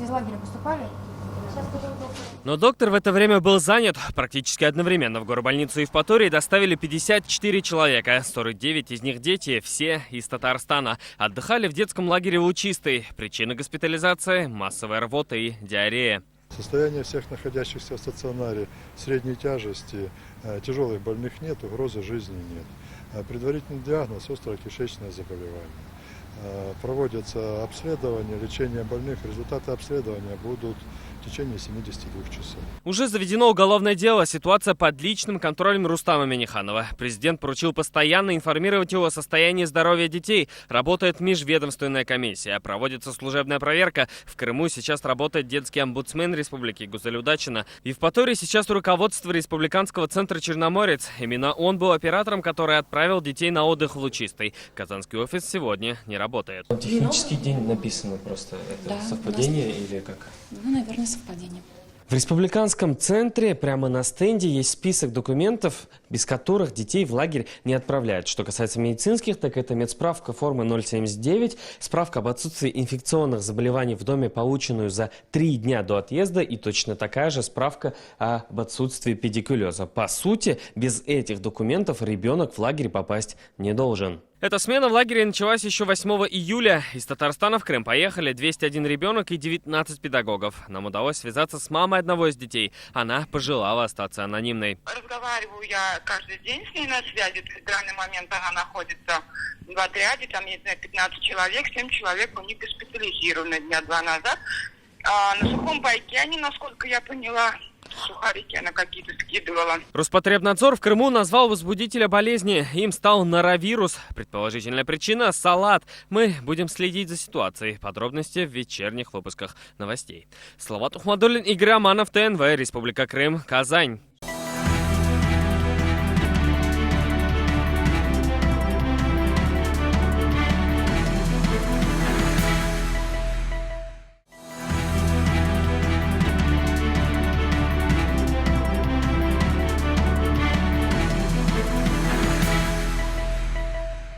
из лагеря поступали? Но доктор в это время был занят. Практически одновременно в горбольницу Евпатории доставили 54 человека. 49 из них дети, все из Татарстана. Отдыхали в детском лагере Лучистый. Причина госпитализации – массовая рвота и диарея. Состояние всех находящихся в стационаре средней тяжести, тяжелых больных нет, угрозы жизни нет. Предварительный диагноз – острое-кишечное заболевание. Проводятся обследования, лечение больных. Результаты обследования будут в течение 72 часов. Уже заведено уголовное дело. Ситуация под личным контролем Рустама Минниханова. Президент поручил постоянно информировать его о состоянии здоровья детей. Работает межведомственная комиссия. Проводится служебная проверка. В Крыму сейчас работает детский омбудсмен республики Гузель Удачина. В Евпатории сейчас руководство Республиканского центра «Черноморец». Именно он был оператором, который отправил детей на отдых в Лучистый. Казанский офис сегодня не работает. Технический день написано просто. Это Да, совпадение или как? Ну, наверное, совпадение. В Республиканском центре прямо на стенде есть список документов, без которых детей в лагерь не отправляют. Что касается медицинских, так это медсправка формы 079, справка об отсутствии инфекционных заболеваний в доме, полученную за 3 дня до отъезда, и точно такая же справка об отсутствии педикулеза. По сути, без этих документов ребенок в лагерь попасть не должен. Эта смена в лагере началась еще 8 июля. Из Татарстана в Крым поехали 201 ребенок и 19 педагогов. Нам удалось связаться с мамой одного из детей. Она пожелала остаться анонимной. Разговариваю я каждый день с ней на связи. В данный момент она находится в отряде. Там, не знаю, 15 человек, 7 человек у них госпитализированы дня 2 назад. На сухом пайке они, насколько я поняла, сухарики она какие-то скидывала. Роспотребнадзор в Крыму назвал возбудителя болезни. Им стал норовирус. Предположительная причина – салат. Мы будем следить за ситуацией. Подробности в вечерних выпусках новостей. Салават Ухмадуллин, Игорь Романов, ТНВ, Республика Крым, Казань.